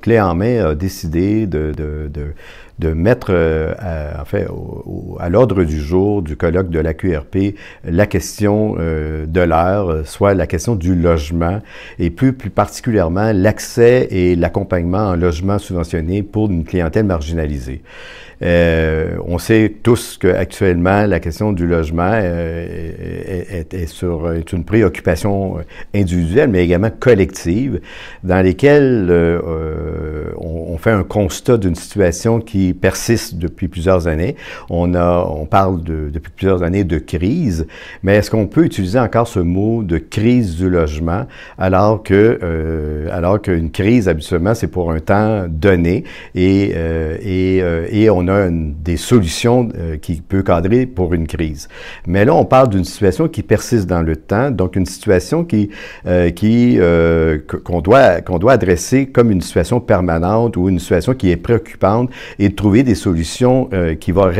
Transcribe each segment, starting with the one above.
Clé en main a décidé de mettre à l'ordre du jour du colloque de la QRP la question de l'heure, soit la question du logement et plus particulièrement l'accès et l'accompagnement en logement subventionné pour une clientèle marginalisée. On sait tous qu'actuellement, la question du logement est une préoccupation individuelle, mais également collective, dans lesquelles on fait un constat d'une situation qui persiste depuis plusieurs années. On parle depuis plusieurs années de crise, mais est-ce qu'on peut utiliser encore ce mot de crise du logement alors qu'une crise, habituellement, c'est pour un temps donné et on a des solutions qui peuvent cadrer pour une crise. Mais là, on parle d'une situation qui persiste dans le temps, donc une situation qu'on doit adresser comme une situation permanente ou une situation qui est préoccupante et de trouver des solutions qui vont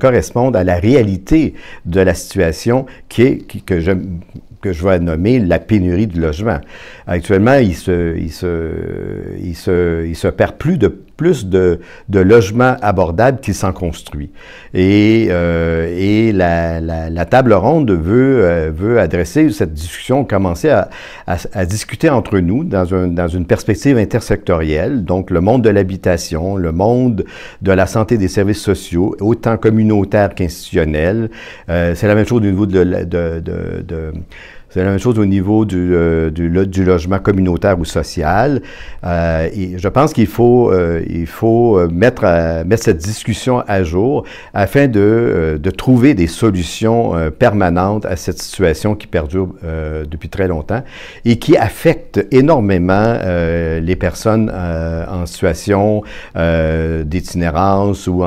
correspondre à la réalité de la situation que je vais nommer la pénurie de logement. Actuellement, il se perd plus de logements abordables qu'il s'en construit. Et la table ronde veut adresser cette discussion, commencer à discuter entre nous dans une perspective intersectorielle, donc le monde de l'habitation, le monde de la santé des services sociaux, autant communautaires qu'institutionnels. C'est la même chose au niveau c'est la même chose au niveau du logement communautaire ou social. Et je pense qu'il faut mettre cette discussion à jour afin de trouver des solutions permanentes à cette situation qui perdure depuis très longtemps et qui affecte énormément les personnes en situation d'itinérance ou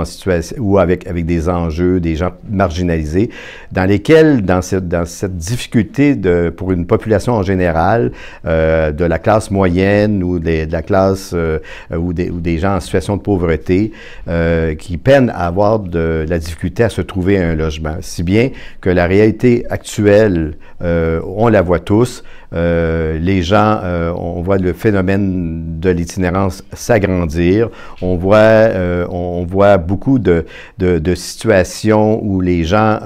avec des enjeux, des gens marginalisés, dans lesquels, dans cette difficulté pour une population en général, de la classe moyenne ou de la classe ou des gens en situation de pauvreté qui peinent à avoir de la difficulté à se trouver un logement. Si bien que la réalité actuelle, on la voit tous, les gens, on voit le phénomène de l'itinérance s'agrandir, on voit beaucoup de situations où les gens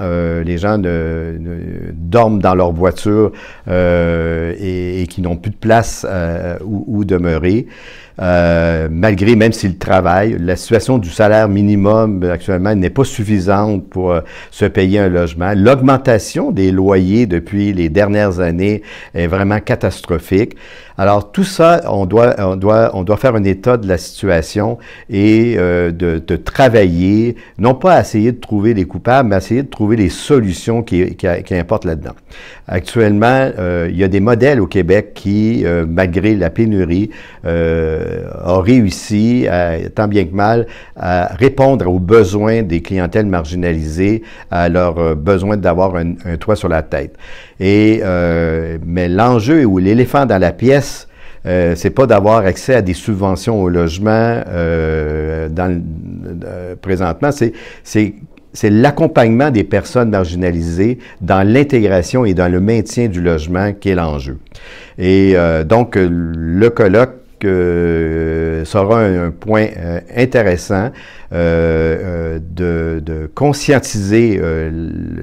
dorment dans leur voiture et qui n'ont plus de place où demeurer. Malgré, même s'ils travaillent, la situation du salaire minimum actuellement n'est pas suffisante pour se payer un logement. L'augmentation des loyers depuis les dernières années est vraiment catastrophique. Alors tout ça, on doit faire un état de la situation et de travailler, non pas à essayer de trouver les coupables, mais à essayer de trouver les solutions qui importent là-dedans. Actuellement, il y a des modèles au Québec qui, malgré la pénurie, ont réussi, tant bien que mal, à répondre aux besoins des clientèles marginalisées, à leur besoin d'avoir un toit sur la tête. Mais l'enjeu ou l'éléphant dans la pièce, c'est pas d'avoir accès à des subventions au logement présentement, c'est l'accompagnement des personnes marginalisées dans l'intégration et dans le maintien du logement qui est l'enjeu. Et donc, le colloque sera un point intéressant de conscientiser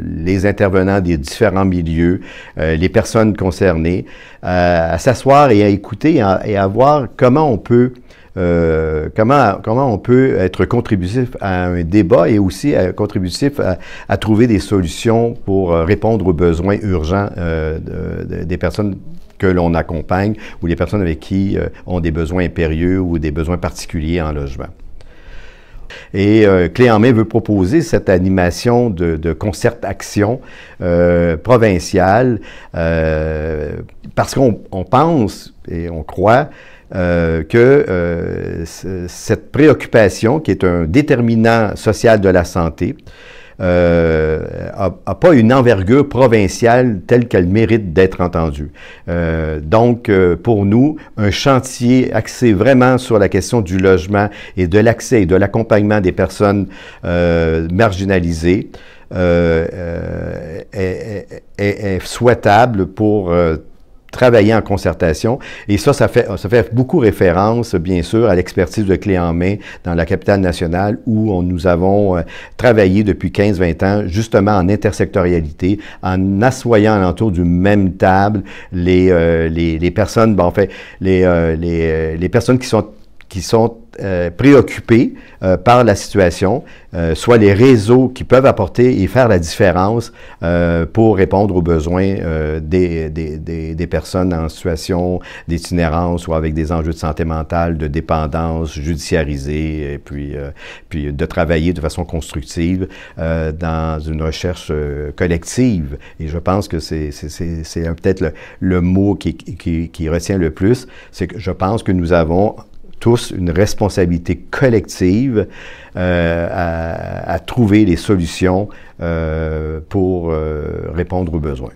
les intervenants des différents milieux, les personnes concernées, à s'asseoir et à écouter et à voir comment on peut être contributif à un débat et aussi contributif à trouver des solutions pour répondre aux besoins urgents des personnes que l'on accompagne ou les personnes avec qui ont des besoins impérieux ou des besoins particuliers en logement. Et Clé en main veut proposer cette animation de concertation provinciale parce qu'on pense et on croit que cette préoccupation, qui est un déterminant social de la santé, a pas une envergure provinciale telle qu'elle mérite d'être entendue. Donc, pour nous, un chantier axé vraiment sur la question du logement et de l'accès et de l'accompagnement des personnes marginalisées est souhaitable pour travailler en concertation. Et ça fait beaucoup référence, bien sûr, à l'expertise de Clé en main dans la capitale nationale où nous avons travaillé depuis 15-20 ans, justement en intersectorialité, en assoyant alentour d'une même table les personnes, bon, en fait, les personnes qui sont préoccupés par la situation, soit les réseaux qui peuvent apporter et faire la différence pour répondre aux besoins des personnes en situation d'itinérance ou avec des enjeux de santé mentale, de dépendance, judiciarisée, et puis de travailler de façon constructive dans une recherche collective. Et je pense que c'est peut-être le mot qui retient le plus, c'est que je pense que nous avons tous une responsabilité collective à trouver les solutions pour répondre aux besoins.